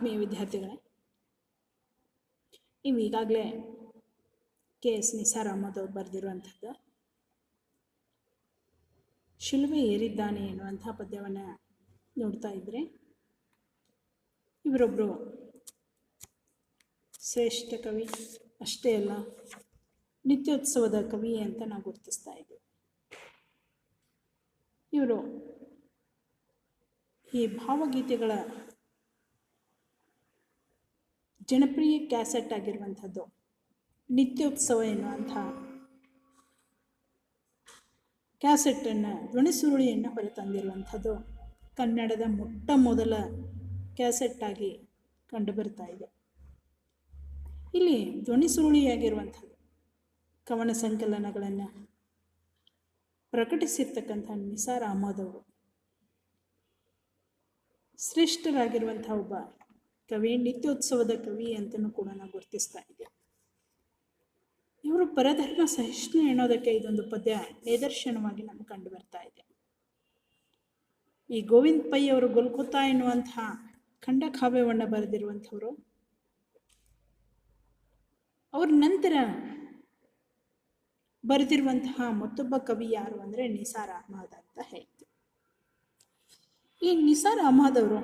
ಆತ್ಮೀಯ ವಿದ್ಯಾರ್ಥಿಗಳೇ, ನೀವು ಈಗಾಗಲೇ KS ನಿಸಾರ್ ಅಹಮದ್ ಅವರು ಬರೆದಿರುವಂಥದ್ದು ಶಿಲುಬೆ ಏರಿದ್ದಾನೆ ಎನ್ನುವಂಥ ಪದ್ಯವನ್ನು ನೋಡ್ತಾ ಇದ್ದರೆ, ಇವರೊಬ್ಬರು ಶ್ರೇಷ್ಠ ಕವಿ ಅಷ್ಟೇ ಅಲ್ಲ, ನಿತ್ಯೋತ್ಸವದ ಕವಿ ಅಂತ ನಾವು ಗುರುತಿಸ್ತಾ ಇದ್ದೀವಿ. ಇವರು ಈ ಭಾವಗೀತೆಗಳ ಜನಪ್ರಿಯ ಕ್ಯಾಸೆಟ್ ಆಗಿರುವಂಥದ್ದು ನಿತ್ಯೋತ್ಸವ ಎನ್ನುವಂಥ ಕ್ಯಾಸೆಟ್ಟನ್ನು, ಧ್ವನಿಸುರುಳಿಯನ್ನು ಹೊರತಂದಿರುವಂಥದ್ದು ಕನ್ನಡದ ಮೊಟ್ಟ ಮೊದಲ ಕ್ಯಾಸೆಟ್ಟಾಗಿ ಕಂಡುಬರ್ತಾ ಇದೆ. ಇಲ್ಲಿ ಧ್ವನಿಸುರುಳಿಯಾಗಿರುವಂಥದ್ದು ಕವನ ಸಂಕಲನಗಳನ್ನು ಪ್ರಕಟಿಸಿರ್ತಕ್ಕಂಥ ನಿಸಾರ್ ಅಹಮದ್ ಅವರು ಶ್ರೇಷ್ಠರಾಗಿರುವಂಥ ಒಬ್ಬ ಕವಿ, ನಿತ್ಯೋತ್ಸವದ ಕವಿ ಅಂತಲೂ ಕೂಡ ನಾವು ಗುರುತಿಸ್ತಾ ಇದ್ದೇವೆ. ಇವರು ಪರಧರ್ಮ ಸಹಿಷ್ಣು ಎನ್ನೋದಕ್ಕೆ ಇದೊಂದು ಪದ್ಯ ನಿದರ್ಶನವಾಗಿ ನಮಗೆ ಕಂಡು ಬರ್ತಾ ಇದೆ. ಈ ಗೋವಿಂದ ಪೈ ಅವರು ಗೊಲ್ಕೊತಾ ಎನ್ನುವಂತಹ ಖಂಡಕಾವ್ಯವನ್ನು ಬರೆದಿರುವಂಥವರು. ಅವ್ರ ನಂತರ ಬರೆದಿರುವಂತಹ ಮತ್ತೊಬ್ಬ ಕವಿ ಯಾರು ಅಂದರೆ ನಿಸಾರ್ ಅಹಮದ್ ಅಂತ ಹೇಳ್ತೀವಿ. ಈ ನಿಸಾರ್ ಅಹಮದ್ ಅವರು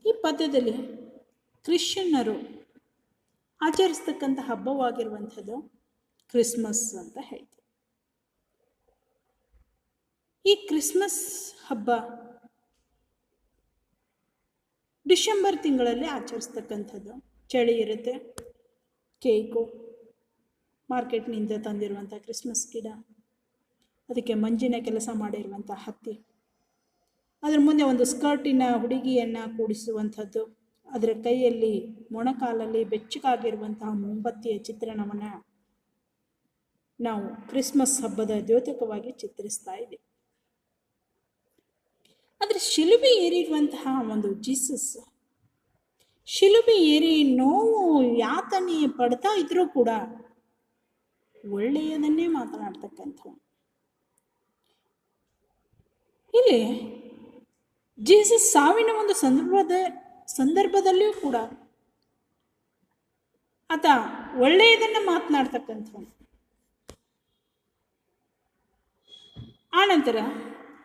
ಈ ಪದ್ಯದಲ್ಲಿ ಕ್ರಿಶ್ಚಿಯನ್ನರು ಆಚರಿಸ್ತಕ್ಕಂಥ ಹಬ್ಬವಾಗಿರುವಂಥದ್ದು ಕ್ರಿಸ್ಮಸ್ ಅಂತ ಹೇಳ್ತೀವಿ. ಈ ಕ್ರಿಸ್ಮಸ್ ಹಬ್ಬ ಡಿಸೆಂಬರ್ ತಿಂಗಳಲ್ಲಿ ಆಚರಿಸ್ತಕ್ಕಂಥದ್ದು. ಚಳಿ ಇರುತ್ತೆ, ಕೇಕು, ಮಾರ್ಕೆಟ್ನಿಂದ ತಂದಿರುವಂಥ ಕ್ರಿಸ್ಮಸ್ ಗಿಡ, ಅದಕ್ಕೆ ಮಂಜಿನ ಕೆಲಸ ಮಾಡಿರುವಂಥ ಹತ್ತಿ, ಅದರ ಮುಂದೆ ಒಂದು ಸ್ಕರ್ಟಿನ ಹುಡುಗಿಯನ್ನು ಕೂಡಿಸುವಂಥದ್ದು, ಅದರ ಕೈಯಲ್ಲಿ ಮೊಣಕಾಲಲ್ಲಿ ಬೆಚ್ಚಗಾಗಿರುವಂತಹ ಮೊಂಬತ್ತಿಯ ಚಿತ್ರಣವನ್ನು ನಾವು ಕ್ರಿಸ್ಮಸ್ ಹಬ್ಬದ ದ್ಯೋತಕವಾಗಿ ಚಿತ್ರಿಸ್ತಾ ಇದ್ದೀವಿ. ಆದರೆ ಶಿಲುಬೆ ಏರಿರುವಂತಹ ಒಂದು ಜೀಸಸ್, ಶಿಲುಬೆ ಏರಿ ನೋವು ಯಾತನೆ ಪಡ್ತಾ ಇದ್ರೂ ಕೂಡ ಒಳ್ಳೆಯದನ್ನೇ ಮಾತನಾಡ್ತಕ್ಕಂಥವು. ಇಲ್ಲಿ ಜೀಸಸ್ ಸಾವಿನ ಒಂದು ಸಂದರ್ಭದಲ್ಲಿಯೂ ಕೂಡ ಆತ ಒಳ್ಳೆಯದನ್ನು ಮಾತನಾಡ್ತಕ್ಕಂಥವನು. ಆನಂತರ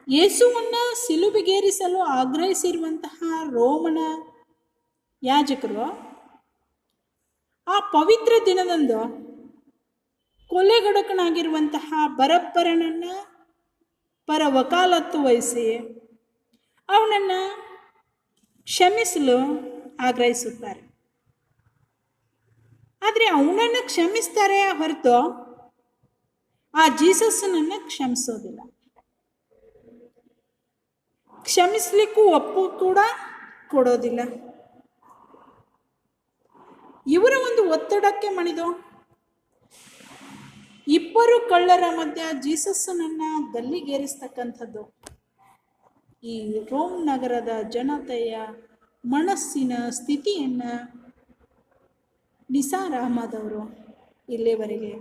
ಯೇಸುವನ್ನು ಸಿಲುಬೆಗೇರಿಸಲು ಆಗ್ರಹಿಸಿರುವಂತಹ ರೋಮನ ಯಾಜಕರು ಆ ಪವಿತ್ರ ದಿನದಂದು ಕೊಲೆಗಡುಕನಾಗಿರುವಂತಹ ಬರಬ್ಬರನನ್ನು ಪರ ವಕಾಲತ್ತು ವಹಿಸಿ ಅವನನ್ನು ಕ್ಷಮಿಸಲು ಆಗ್ರಹಿಸುತ್ತಾರೆ. ಆದರೆ ಅವನನ್ನು ಕ್ಷಮಿಸ್ತಾರೆ ಹೊರತು ಆ ಜೀಸಸ್ಸನನ್ನು ಕ್ಷಮಿಸೋದಿಲ್ಲ. ಕ್ಷಮಿಸ್ಲಿಕ್ಕೂ ಒಪ್ಪು ಕೂಡ ಕೊಡೋದಿಲ್ಲ. ಇವರ ಒಂದು ಒತ್ತಡಕ್ಕೆ ಮಣಿದು ಇಬ್ಬರು ಕಳ್ಳರ ಮಧ್ಯ ಜೀಸಸ್ಸನನ್ನು ಗಲ್ಲಿಗೇರಿಸ್ತಕ್ಕಂಥದ್ದು ಈ ರೋಮ್ ನಗರದ ಜನತೆಯ ಮನಸ್ಸಿನ ಸ್ಥಿತಿಯನ್ನು ನಿಸಾರ್ ಅಹಮದ್ ಅವರು ಇಲ್ಲಿವರೆಗೆ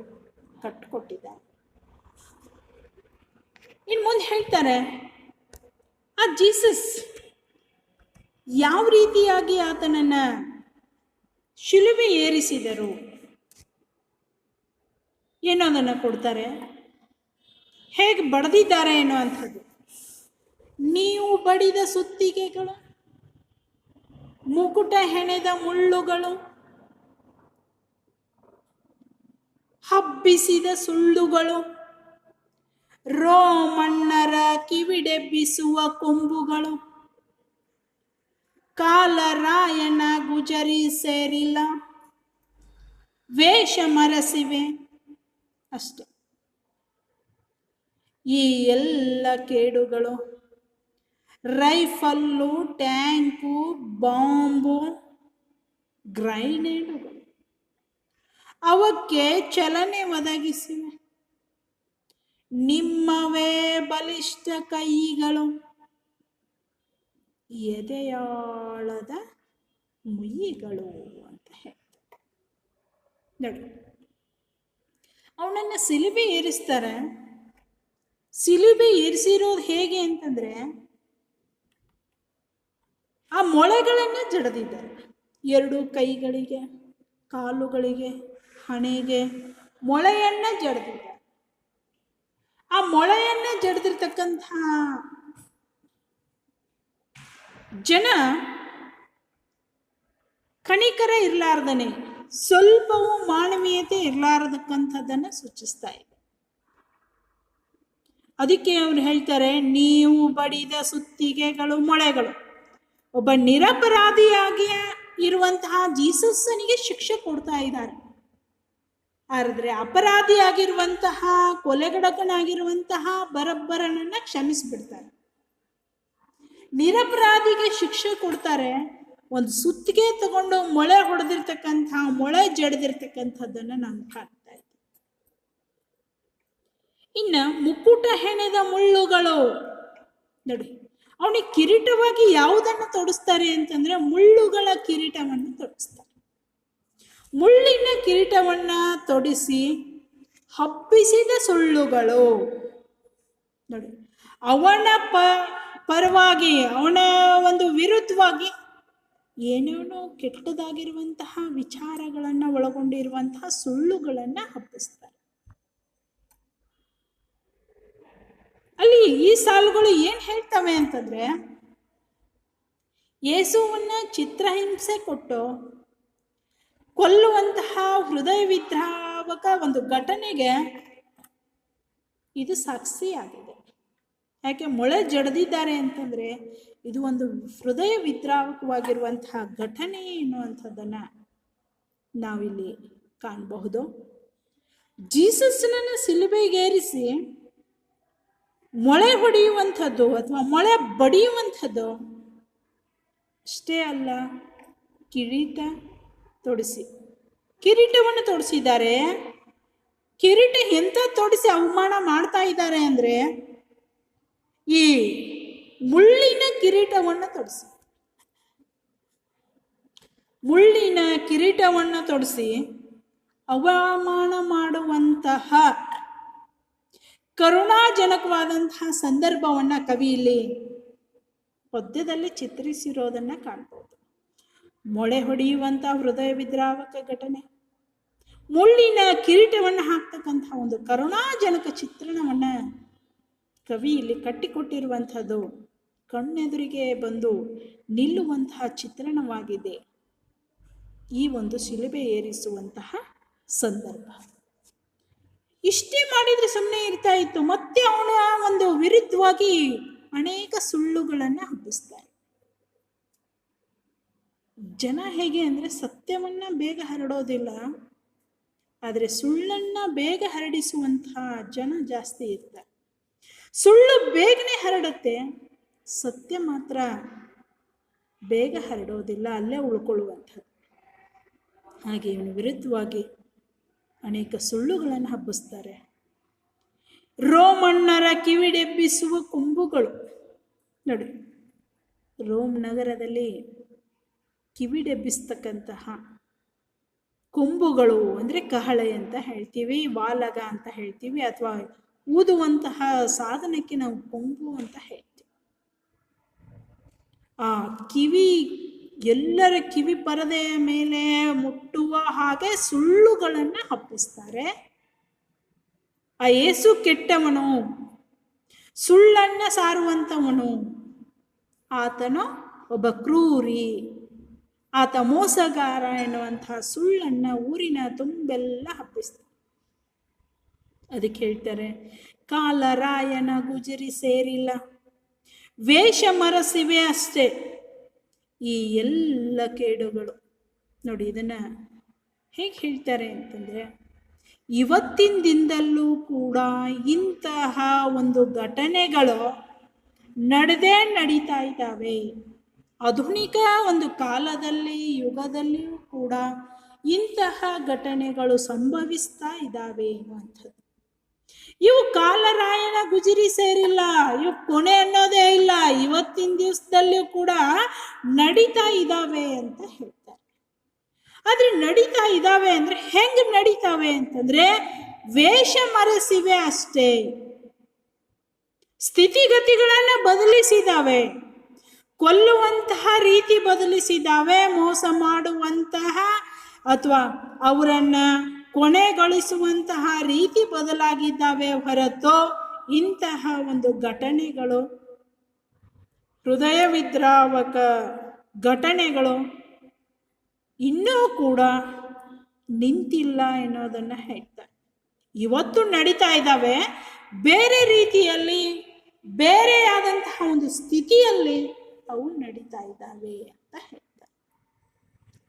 ಕಟ್ಟಿಕೊಟ್ಟಿದ್ದಾರೆ. ಇನ್ನು ಮುಂದೆ ಹೇಳ್ತಾರೆ, ಆ ಜೀಸಸ್ ಯಾವ ರೀತಿಯಾಗಿ ಆತನನ್ನು ಶಿಲುಬೆ ಏರಿಸಿದರು ಏನೋದನ್ನು ಕೊಡ್ತಾರೆ, ಹೇಗೆ ಬಡಿದಿದ್ದಾರೆ ಏನೋ ಅಂಥದ್ದು. ನೀವು ಬಡಿದ ಸುತ್ತಿಗೆಗಳು, ಮುಕುಟ ಹೆಣೆದ ಮುಳ್ಳುಗಳು, ಹಬ್ಬಿಸಿದ ಸುಳ್ಳುಗಳು, ರೋಮಣ್ಣರ ಕಿವಿಡೆಬ್ಬಿಸುವ ಕೊಂಬುಗಳು, ಕಾಲರಾಯನ ಗುಜರಿ ಸೇರಿಲ್ಲ, ವೇಷ ಮರಸಿವೆ ಅಷ್ಟೆ. ಈ ಎಲ್ಲ ಕೇಡುಗಳು, ರೈಫಲ್ಲು, ಟ್ಯಾಂಕು, ಬಾಂಬು, ಗ್ರೈನೇಡುಗಳು ಅವಕ್ಕೆ ಚಲನೆ ಒದಗಿಸಿವೆ. ನಿಮ್ಮವೇ ಬಲಿಷ್ಠ ಕೈಗಳು, ಎದೆಯಾಳದ ಮುಯ್ಯಿಗಳು ಅಂತ ಹೇಳ್ತಾರೆ. ನೋಡಿ, ಅವನನ್ನು ಸಿಲುಬೆ ಏರಿಸ್ತಾರೆ. ಸಿಲುಬೆ ಏರಿಸಿರೋದು ಹೇಗೆ ಅಂತಂದರೆ, ಆ ಮೊಳೆಗಳನ್ನು ಜಡದಿದ್ದಾರೆ. 2 ಕೈಗಳಿಗೆ, ಕಾಲುಗಳಿಗೆ, ಹಣೆಗೆ ಮೊಳೆಯನ್ನು ಜಡದಿದ್ದಾರೆ. ಆ ಮೊಳೆಯನ್ನು ಜಡದಿರ್ತಕ್ಕಂಥ ಜನ ಕಣಿಕರ ಇರಲಾರ್ದನೆ, ಸ್ವಲ್ಪವೂ ಮಾನವೀಯತೆ ಇರಲಾರದಕ್ಕಂಥದ್ದನ್ನು ಸೂಚಿಸ್ತಾ ಇದೆ. ಅದಕ್ಕೆ ಅವ್ರು ಹೇಳ್ತಾರೆ, ನೀವು ಬಡಿದ ಸುತ್ತಿಗೆಗಳು ಮೊಳೆಗಳು. ಒಬ್ಬ ನಿರಪರಾಧಿಯಾಗಿ ಇರುವಂತಹ ಜೀಸಸ್ಸನಿಗೆ ಶಿಕ್ಷೆ ಕೊಡ್ತಾ ಇದ್ದಾರೆ. ಆದರೆ ಅಪರಾಧಿಯಾಗಿರುವಂತಹ, ಕೊಲೆಗಡಕನಾಗಿರುವಂತಹ ಬರಬ್ಬರನನ್ನ ಕ್ಷಮಿಸಿಬಿಡ್ತಾರೆ. ನಿರಪರಾಧಿಗೆ ಶಿಕ್ಷೆ ಕೊಡ್ತಾರೆ. ಒಂದು ಸುತ್ತಿಗೆ ತಗೊಂಡು ಮೊಳೆ ಹೊಡೆದಿರ್ತಕ್ಕಂಥ, ಮೊಳೆ ಜಡಿದಿರ್ತಕ್ಕಂಥದ್ದನ್ನು ನಾವು ಕಾಣ್ತಾ ಇದ್ದೀವಿ. ಇನ್ನು ಮುಕ್ಕುಟ ಹೆಣೆದ ಮುಳ್ಳುಗಳು ನೋಡಿ, ಅವನಿಗೆ ಕಿರೀಟವಾಗಿ ಯಾವುದನ್ನು ತೊಡಿಸ್ತಾರೆ ಅಂತಂದ್ರೆ ಮುಳ್ಳುಗಳ ಕಿರೀಟವನ್ನು ತೊಡಿಸ್ತಾರೆ. ಮುಳ್ಳಿನ ಕಿರೀಟವನ್ನ ತೊಡಿಸಿ ಹಬ್ಬಿಸಿದ ಸುಳ್ಳುಗಳು ನೋಡಿ, ಅವನ ಪರವಾಗಿ, ಅವನ ಒಂದು ವಿರುದ್ಧವಾಗಿ ಏನೇನೋ ಕೆಟ್ಟದಾಗಿರುವಂತಹ ವಿಚಾರಗಳನ್ನು ಒಳಗೊಂಡಿರುವಂತಹ ಸುಳ್ಳುಗಳನ್ನು ಹಬ್ಬಿಸ್ತಾರೆ. ಅಲ್ಲಿ ಈ ಸಾಲುಗಳು ಏನ್ ಹೇಳ್ತವೆ ಅಂತಂದ್ರೆ, ಯೇಸುವನ್ನ ಚಿತ್ರಹಿಂಸೆ ಕೊಟ್ಟು ಕೊಲ್ಲುವಂತಹ ಹೃದಯ ವಿದ್ರಾವಕ ಒಂದು ಘಟನೆಗೆ ಇದು ಸಾಕ್ಷಿಯಾಗಿದೆ. ಯಾಕೆ ಮೊಳೆ ಜಡದಿದ್ದಾರೆ ಅಂತಂದ್ರೆ ಇದು ಒಂದು ಹೃದಯ ವಿದ್ರಾವಕವಾಗಿರುವಂತಹ ಘಟನೆ ಎನ್ನುವಂಥದ್ದನ್ನ ನಾವಿಲ್ಲಿ ಕಾಣಬಹುದು. ಜೀಸಸ್ನನ್ನು ಸಿಲುಬೆಗೇರಿಸಿ ಮೊಳೆ ಹೊಡೆಯುವಂಥದ್ದು ಅಥವಾ ಮೊಳೆ ಬಡಿಯುವಂಥದ್ದು ಅಷ್ಟೇ ಅಲ್ಲ, ಕಿರೀಟವನ್ನು ತೊಡಿಸಿದ್ದಾರೆ. ಕಿರೀಟ ಎಂತ ತೊಡಿಸಿ ಅವಮಾನ ಮಾಡ್ತಾ ಇದ್ದಾರೆ ಅಂದ್ರೆ, ಈ ಮುಳ್ಳಿನ ಕಿರೀಟವನ್ನು ತೊಡಿಸಿ, ಮುಳ್ಳಿನ ಕಿರೀಟವನ್ನು ತೊಡಿಸಿ ಅವಮಾನ ಮಾಡುವಂತಹ ಕರುಣಾಜನಕವಾದಂತಹ ಸಂದರ್ಭವನ್ನ ಕವಿ ಇಲ್ಲಿ ಪದ್ಯದಲ್ಲಿ ಚಿತ್ರಿಸಿರೋದನ್ನ ಕಾಣ್ಬೋದು. ಮೊಳೆ ಹೊಡೆಯುವಂತಹ ಹೃದಯ ವಿದ್ರಾವಕ ಘಟನೆ, ಮುಳ್ಳಿನ ಕಿರೀಟವನ್ನು ಹಾಕ್ತಕ್ಕಂತಹ ಒಂದು ಕರುಣಾಜನಕ ಚಿತ್ರಣವನ್ನ ಕವಿ ಇಲ್ಲಿ ಕಟ್ಟಿಕೊಟ್ಟಿರುವಂಥದ್ದು ಕಣ್ಣೆದುರಿಗೆ ಬಂದು ನಿಲ್ಲುವಂತಹ ಚಿತ್ರಣವಾಗಿದೆ ಈ ಒಂದು ಶಿಲುಬೆ ಏರಿಸುವಂತಹ ಸಂದರ್ಭ. ಇಷ್ಟೇ ಮಾಡಿದ್ರೆ ಸುಮ್ಮನೆ ಇರ್ತಾ ಇತ್ತು, ಮತ್ತೆ ಅವನ ಒಂದು ವಿರುದ್ಧವಾಗಿ ಅನೇಕ ಸುಳ್ಳುಗಳನ್ನು ಹಬ್ಬಿಸ್ತಾರೆ. ಜನ ಹೇಗೆ ಅಂದರೆ ಸತ್ಯವನ್ನ ಬೇಗ ಹರಡೋದಿಲ್ಲ, ಆದರೆ ಸುಳ್ಳನ್ನ ಬೇಗ ಹರಡಿಸುವಂತಹ ಜನ ಜಾಸ್ತಿ ಇರ್ತಾರೆ. ಸುಳ್ಳು ಬೇಗನೆ ಹರಡುತ್ತೆ, ಸತ್ಯ ಮಾತ್ರ ಬೇಗ ಹರಡೋದಿಲ್ಲ, ಅಲ್ಲೇ ಉಳ್ಕೊಳ್ಳುವಂಥದ್ದು. ಹಾಗೆ ಇವನು ವಿರುದ್ಧವಾಗಿ ಅನೇಕ ಸುಳ್ಳುಗಳನ್ನು ಹಬ್ಬಿಸ್ತಾರೆ. ರೋಮಣ್ಣರ ಕಿವಿಡೆಬ್ಬಿಸುವ ಕೊಂಬುಗಳು ನೋಡಿ, ರೋಮ್ ನಗರದಲ್ಲಿ ಕಿವಿಡೆಬ್ಬಿಸ್ತಕ್ಕಂತಹ ಕೊಂಬುಗಳು ಅಂದರೆ ಕಹಳೆ ಅಂತ ಹೇಳ್ತೀವಿ, ವಾಲಗ ಅಂತ ಹೇಳ್ತೀವಿ, ಅಥವಾ ಊದುವಂತಹ ಸಾಧನಕ್ಕೆ ನಾವು ಕೊಂಬು ಅಂತ ಹೇಳ್ತೀವಿ. ಆ ಕಿವಿ, ಎಲ್ಲರ ಕಿವಿ ಪರದೆಯ ಮೇಲೆ ಮುಟ್ಟುವ ಹಾಗೆ ಸುಳ್ಳುಗಳನ್ನು ಹಬ್ಬಿಸ್ತಾರೆ. ಆ ಯೇಸು ಕೆಟ್ಟವನು, ಸುಳ್ಳನ್ನ ಸಾರುವಂಥವನು, ಆತನು ಒಬ್ಬ ಕ್ರೂರಿ, ಆತ ಮೋಸಗಾರ ಎನ್ನುವಂತಹ ಸುಳ್ಳನ್ನ ಊರಿನ ತುಂಬೆಲ್ಲ ಹಬ್ಬಿಸ್ತಾರೆ. ಅದಕ್ಕೆ ಹೇಳ್ತಾರೆ, ಕಾಲರಾಯನ ಗುಜರಿ ಸೇರಿಲ್ಲ, ವೇಷ ಮರಸಿವೆ ಅಷ್ಟೇ ಈ ಎಲ್ಲ ಕೇಡುಗಳು. ನೋಡಿ, ಇದನ್ನ ಹೇಗೆ ಹೇಳ್ತಾರೆ ಅಂತಂದ್ರೆ, ಇವತ್ತಿನ ದಿನದಲ್ಲೂ ಕೂಡ ಇಂತಹ ಒಂದು ಘಟನೆಗಳು ನಡೀತಾ ಇದ್ದಾವೆ. ಆಧುನಿಕ ಒಂದು ಕಾಲದಲ್ಲಿ, ಯುಗದಲ್ಲಿಯೂ ಕೂಡ ಇಂತಹ ಘಟನೆಗಳು ಸಂಭವಿಸ್ತಾ ಇದ್ದಾವೆ ಎನ್ನುವಂಥದ್ದು. ಇವು ಕಾಲರಾಯನ ಗುಜರಿ ಸೇರಿಲ್ಲ, ಇವು ಕೊನೆ ಅನ್ನೋದೇ ಇಲ್ಲ, ಇವತ್ತಿನ ದಿವಸದಲ್ಲಿಯೂ ಕೂಡ ನಡೀತಾ ಇದ್ದಾವೆ ಅಂತ ಹೇಳ್ತಾರೆ. ಆದ್ರೆ ನಡೀತಾ ಇದ್ದಾವೆ ಅಂದ್ರೆ ಹೆಂಗ್ ನಡೀತಾವೆ ಅಂತಂದ್ರೆ, ವೇಷ ಮರೆಸಿವೆ ಅಷ್ಟೇ, ಸ್ಥಿತಿಗತಿಗಳನ್ನ ಬದಲಿಸಿದಾವೆ, ಕೊಲ್ಲುವಂತಹ ರೀತಿ ಬದಲಿಸಿದ್ದಾವೆ, ಮೋಸ ಮಾಡುವಂತಹ ಅಥವಾ ಅವರನ್ನು ಕೊನೆಗೊಳಿಸುವಂತಹ ರೀತಿ ಬದಲಾಗಿದ್ದಾವೆ ಹೊರತು ಇಂತಹ ಒಂದು ಘಟನೆಗಳು, ಹೃದಯ ವಿದ್ರಾವಕ ಘಟನೆಗಳು ಇನ್ನೂ ಕೂಡ ನಿಂತಿಲ್ಲ ಎನ್ನುವುದನ್ನು ಹೇಳ್ತಾರೆ. ಇವತ್ತು ನಡೀತಾ ಇದ್ದಾವೆ, ಬೇರೆ ರೀತಿಯಲ್ಲಿ, ಬೇರೆಯಾದಂತಹ ಒಂದು ಸ್ಥಿತಿಯಲ್ಲಿ ಅವು ನಡೀತಾ ಇದ್ದಾವೆ ಅಂತ ಹೇಳ್ತಾರೆ.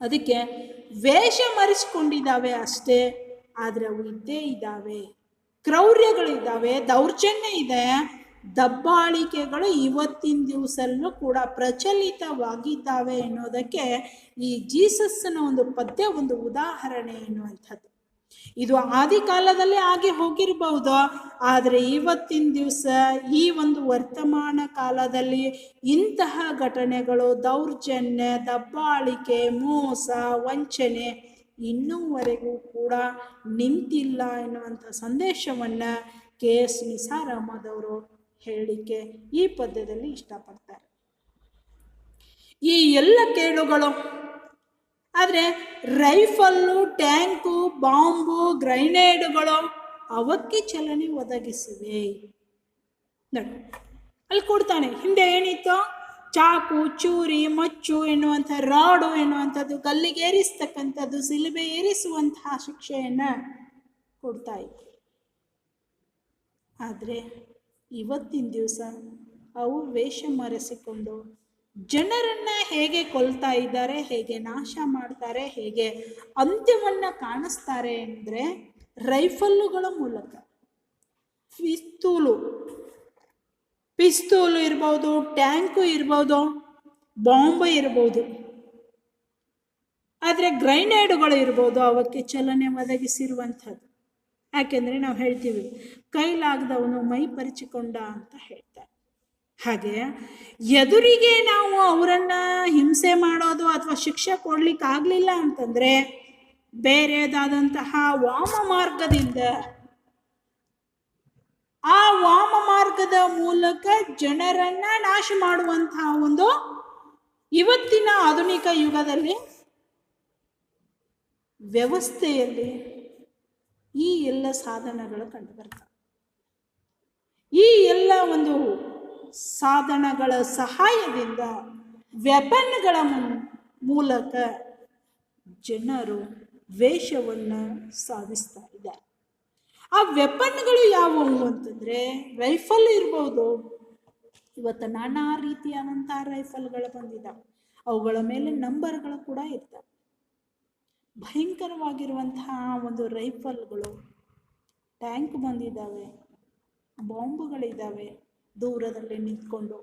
ಅದಕ್ಕೆ ವೇಷ ಮರೆಸಿಕೊಂಡಿದ್ದಾವೆ ಅಷ್ಟೇ, ಆದರೆ ಅವು ಇದ್ದೇ ಇದ್ದಾವೆ. ಕ್ರೌರ್ಯಗಳಿದ್ದಾವೆ, ದೌರ್ಜನ್ಯ ಇದೆ, ದಬ್ಬಾಳಿಕೆಗಳು ಇವತ್ತಿನ ದಿವಸಲ್ಲೂ ಕೂಡ ಪ್ರಚಲಿತವಾಗಿದ್ದಾವೆ ಎನ್ನುವುದಕ್ಕೆ ಈ ಜೀಸಸ್ನ ಒಂದು ಪದ್ಯ ಒಂದು ಉದಾಹರಣೆ ಎನ್ನುವಂಥದ್ದು. ಇದು ಆದಿ ಕಾಲದಲ್ಲಿ ಆಗಿ ಹೋಗಿರಬಹುದು, ಆದರೆ ಇವತ್ತಿನ ದಿವಸ ಈ ಒಂದು ವರ್ತಮಾನ ಕಾಲದಲ್ಲಿ ಇಂತಹ ಘಟನೆಗಳು, ದೌರ್ಜನ್ಯ, ದಬ್ಬಾಳಿಕೆ, ಮೋಸ, ವಂಚನೆ ಇನ್ನೂವರೆಗೂ ಕೂಡ ನಿಂತಿಲ್ಲ ಎನ್ನುವಂಥ ಸಂದೇಶವನ್ನು KS ನಿಸಾರ್ ಅಹಮದ್ ಅವರು ಹೇಳಲಿಕ್ಕೆ ಈ ಪದ್ಯದಲ್ಲಿ ಇಷ್ಟಪಡ್ತಾರೆ. ಈ ಎಲ್ಲ ಕೇಳುಗಳು, ಆದರೆ ರೈಫಲ್ಲು, ಟ್ಯಾಂಕು, ಬಾಂಬು, ಗ್ರೈನೇಡುಗಳು ಅವಕ್ಕೆ ಚಲನೆ ಒದಗಿಸಿವೆ. ನೋಡಿ ಅಲ್ಲಿ ಕೊಡ್ತಾನೆ, ಹಿಂದೆ ಏನಿತ್ತು, ಚಾಕು, ಚೂರಿ, ಮಚ್ಚು ಎನ್ನುವಂಥ, ರಾಡು ಎನ್ನುವಂಥದ್ದು, ಗಲ್ಲಿಗೆ ಏರಿಸ್ತಕ್ಕಂಥದ್ದು, ಸಿಲುಬೆ ಏರಿಸುವಂತಹ ಶಿಕ್ಷೆಯನ್ನು ಕೊಡ್ತಾ ಇತ್ತು. ಆದರೆ ಇವತ್ತಿನ ದಿವಸ ಅವು ವೇಷ ಮರೆಸಿಕೊಂಡು ಜನರನ್ನು ಹೇಗೆ ಕೊಲ್ತಾ ಇದ್ದಾರೆ, ಹೇಗೆ ನಾಶ ಮಾಡ್ತಾರೆ, ಹೇಗೆ ಅಂತ್ಯವನ್ನು ಕಾಣಿಸ್ತಾರೆ ಅಂದರೆ ರೈಫಲ್ಲುಗಳ ಮೂಲಕ. ಪಿಸ್ತೂಲು ಇರ್ಬೋದು, ಟ್ಯಾಂಕು ಇರ್ಬೋದು, ಬಾಂಬ್ ಇರ್ಬೋದು, ಆದರೆ ಗ್ರೈನೇಡುಗಳು ಇರ್ಬೋದು, ಅವಕ್ಕೆ ಚಲನೆ ಒದಗಿಸಿರುವಂಥದ್ದು. ಯಾಕೆಂದರೆ ನಾವು ಹೇಳ್ತೀವಿ, ಕೈಲಾಗದವನು ಮೈ ಪರಿಚಿಕೊಂಡ ಅಂತ ಹೇಳ್ತಾರೆ. ಹಾಗೆ ಎದುರಿಗೆ ನಾವು ಅವರನ್ನು ಹಿಂಸೆ ಮಾಡೋದು ಅಥವಾ ಶಿಕ್ಷೆ ಕೊಡ್ಲಿಕ್ಕಾಗಲಿಲ್ಲ ಅಂತಂದರೆ ಬೇರೆದಾದಂತಹ ವಾಮ ಮಾರ್ಗದಿಂದ, ಆ ವಾಮ ಮಾರ್ಗದ ಮೂಲಕ ಜನರನ್ನು ನಾಶ ಮಾಡುವಂತಹ ಒಂದು ಇವತ್ತಿನ ಆಧುನಿಕ ಯುಗದಲ್ಲಿ ವ್ಯವಸ್ಥೆಯಲ್ಲಿ ಈ ಎಲ್ಲ ಸಾಧನಗಳು ಕಂಡುಬರ್ತವೆ. ಈ ಎಲ್ಲ ಒಂದು ಸಾಧನಗಳ ಸಹಾಯದಿಂದ, ವೆಪನ್ಗಳ ಮೂಲಕ ಜನರು ವೇಷವನ್ನು ಸಾಧಿಸ್ತಾ ಇದ್ದಾರೆ. ಆ ವೆಪನ್ಗಳು ಯಾವುವು ಅಂತಂದರೆ ರೈಫಲ್ ಇರ್ಬೋದು. ಇವತ್ತು ನಾನಾ ರೀತಿಯಾದಂತಹ ರೈಫಲ್ಗಳು ಬಂದಿದ್ದಾವೆ, ಅವುಗಳ ಮೇಲೆ ನಂಬರ್ಗಳು ಕೂಡ ಇರ್ತವೆ. ಭಯಂಕರವಾಗಿರುವಂತಹ ಒಂದು ರೈಫಲ್ಗಳು, ಟ್ಯಾಂಕ್ ಬಂದಿದ್ದಾವೆ, ಬಾಂಬುಗಳಿದ್ದಾವೆ. ದೂರದಲ್ಲಿ ನಿಂತ್ಕೊಂಡು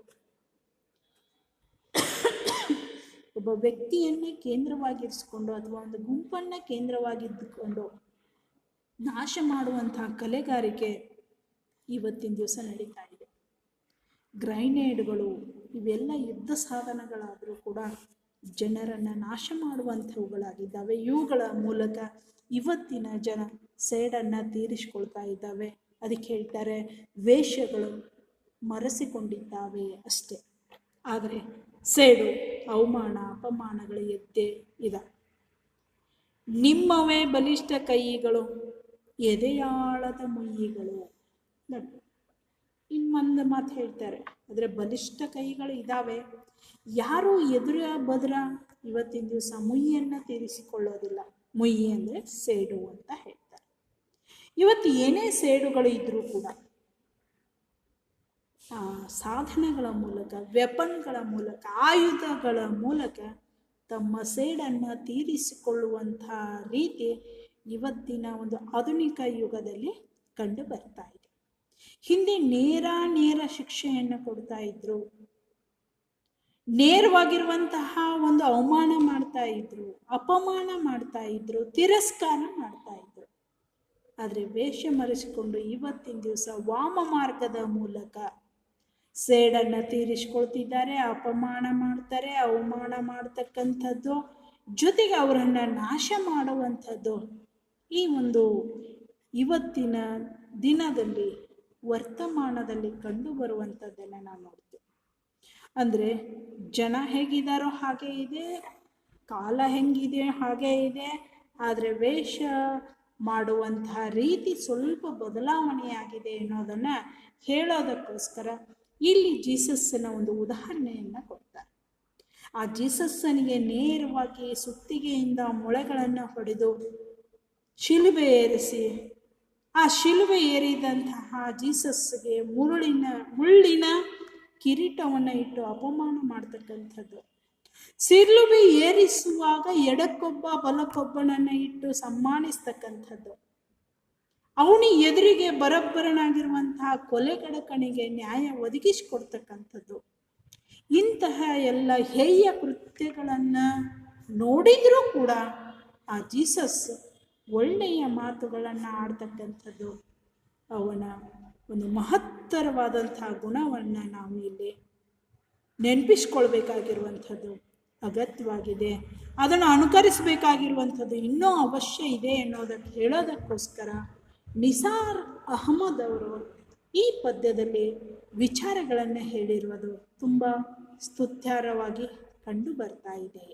ಒಬ್ಬ ವ್ಯಕ್ತಿಯನ್ನೇ ಕೇಂದ್ರವಾಗಿರಿಸಿಕೊಂಡು ಅಥವಾ ಒಂದು ಗುಂಪನ್ನು ಕೇಂದ್ರವಾಗಿದ್ದುಕೊಂಡು ನಾಶ ಮಾಡುವಂತಹ ಕಲೆಗಾರಿಕೆ ಇವತ್ತಿನ ದಿವಸ ನಡೀತಾ ಇದೆ. ಗ್ರೈನೇಡ್ಗಳು ಇವೆಲ್ಲ ಯುದ್ಧ ಸಾಧನಗಳಾದರೂ ಕೂಡ ಜನರನ್ನು ನಾಶ ಮಾಡುವಂಥವುಗಳಾಗಿದ್ದಾವೆ. ಇವುಗಳ ಮೂಲಕ ಇವತ್ತಿನ ಜನ ಸೇಡನ್ನು ತೀರಿಸಿಕೊಳ್ತಾ ಇದ್ದಾವೆ. ಅದಕ್ಕೆ ಹೇಳ್ತಾರೆ, ವೇಷಗಳು ಮರೆಸಿಕೊಂಡಿದ್ದಾವೆ ಅಷ್ಟೇ, ಆದರೆ ಸೇಡು, ಅವಮಾನ, ಅಪಮಾನಗಳು ಎದ್ದೇ ಇದೆ. ನಿಮ್ಮವೇ ಬಲಿಷ್ಠ ಕೈಗಳು, ಎದೆಯಾಳದ ಮುಯ್ಯಿಗಳು. ಇನ್ನೊಂದು ಮಾತು ಹೇಳ್ತಾರೆ, ಆದರೆ ಬಲಿಷ್ಠ ಕೈಗಳು ಇದ್ದಾವೆ. ಯಾರೂ ಎದುರ ಬದ್ರ ಇವತ್ತಿನ ದಿವಸ ಮುಯ್ಯನ್ನು ತೀರಿಸಿಕೊಳ್ಳೋದಿಲ್ಲ. ಮುಯ್ಯಿ ಅಂದರೆ ಸೇಡು ಅಂತ ಹೇಳ್ತಾರೆ. ಇವತ್ತು ಏನೇ ಸೇಡುಗಳು ಇದ್ದರೂ ಕೂಡ ಸಾಧನಗಳ ಮೂಲಕ, ವೆಪನ್ಗಳ ಮೂಲಕ, ಆಯುಧಗಳ ಮೂಲಕ ತಮ್ಮ ಸೇಡನ್ನು ತೀರಿಸಿಕೊಳ್ಳುವಂಥ ರೀತಿ ಇವತ್ತಿನ ಒಂದು ಆಧುನಿಕ ಯುಗದಲ್ಲಿ ಕಂಡು ಬರ್ತಾ ಇದೆ. ಹಿಂದೆ ನೇರ ಶಿಕ್ಷೆಯನ್ನು ಕೊಡ್ತಾ ಇದ್ರು, ನೇರವಾಗಿರುವಂತಹ ಒಂದು ಅವಮಾನ ಮಾಡ್ತಾ ಇದ್ರು, ಅಪಮಾನ ಮಾಡ್ತಾ ಇದ್ರು, ತಿರಸ್ಕಾರ ಮಾಡ್ತಾ ಇದ್ರು. ಆದರೆ ವೇಷ ಮರೆಸಿಕೊಂಡು ಇವತ್ತಿನ ದಿವಸ ವಾಮ ಮಾರ್ಗದ ಮೂಲಕ ಸೇಡನ್ನು ತೀರಿಸಿಕೊಳ್ತಿದ್ದಾರೆ, ಅಪಮಾನ ಮಾಡ್ತಾರೆ, ಅವಮಾನ ಮಾಡ್ತಕ್ಕಂಥದ್ದು, ಜೊತೆಗೆ ಅವರನ್ನು ನಾಶ ಮಾಡುವಂಥದ್ದು ಈ ಒಂದು ಇವತ್ತಿನ ದಿನದಲ್ಲಿ ವರ್ತಮಾನದಲ್ಲಿ ಕಂಡು ಬರುವಂಥದ್ದನ್ನು ನಾವು ನೋಡ್ತೀವಿ. ಅಂದರೆ ಜನ ಹೇಗಿದ್ದಾರೋ ಹಾಗೆ ಇದೆ, ಕಾಲ ಹೆಂಗಿದೆ ಹಾಗೆ ಇದೆ, ಆದರೆ ವೇಷ ಮಾಡುವಂತಹ ರೀತಿ ಸ್ವಲ್ಪ ಬದಲಾವಣೆಯಾಗಿದೆ ಅನ್ನೋದನ್ನು ಹೇಳೋದಕ್ಕೋಸ್ಕರ ಇಲ್ಲಿ ಜೀಸಸ್ಸನ ಒಂದು ಉದಾಹರಣೆಯನ್ನು ಕೊಡ್ತಾರೆ. ಆ ಜೀಸಸ್ಸನಿಗೆ ನೇರವಾಗಿ ಸುತ್ತಿಗೆಯಿಂದ ಮೊಳೆಗಳನ್ನು ಹೊಡೆದು ಶಿಲುಬೆ ಏರಿಸಿ, ಆ ಶಿಲುಬೆ ಏರಿದಂತಹ ಜೀಸಸ್ಗೆ ಮುಳ್ಳಿನ ಕಿರೀಟವನ್ನು ಇಟ್ಟು ಅಪಮಾನ ಮಾಡ್ತಕ್ಕಂಥದ್ದು, ಶಿಲುಬೆ ಏರಿಸುವಾಗ ಎಡಕ್ಕೊಬ್ಬ ಬಲಕ್ಕೊಬ್ಬನನ್ನು ಇಟ್ಟು ಸನ್ಮಾನಿಸ್ತಕ್ಕಂಥದ್ದು, ಅವನಿ ಎದುರಿಗೆ ಬರಬ್ಬರನಾಗಿರುವಂತಹ ಕೊಲೆಗಡಕನಿಗೆ ನ್ಯಾಯ ಒದಗಿಸಿಕೊಡ್ತಕ್ಕಂಥದ್ದು, ಇಂತಹ ಎಲ್ಲ ಹೇಯ ಕೃತ್ಯಗಳನ್ನು ನೋಡಿದರೂ ಕೂಡ ಆ ಜೀಸಸ್ ಒಳ್ಳೆಯ ಮಾತುಗಳನ್ನು ಆಡ್ತಕ್ಕಂಥದ್ದು, ಅವನ ಒಂದು ಮಹತ್ತರವಾದಂತಹ ಗುಣವನ್ನು ನಾವು ಇಲ್ಲಿ ನೆನಪಿಸ್ಕೊಳ್ಬೇಕಾಗಿರುವಂಥದ್ದು ಅಗತ್ಯವಾಗಿದೆ. ಅದನ್ನು ಅನುಕರಿಸಬೇಕಾಗಿರುವಂಥದ್ದು ಇನ್ನೂ ಅವಶ್ಯ ಇದೆ ಅನ್ನೋದಕ್ಕೆ ಹೇಳೋದಕ್ಕೋಸ್ಕರ ನಿಸಾರ್ ಅಹಮದ್ ಅವರು ಈ ಪದ್ಯದಲ್ಲಿ ವಿಚಾರಗಳನ್ನು ಹೇಳಿರುವುದು ತುಂಬ ಸ್ತುತ್ಯಾರವಾಗಿ ಕಂಡು ಬರ್ತಾ ಇದೆ.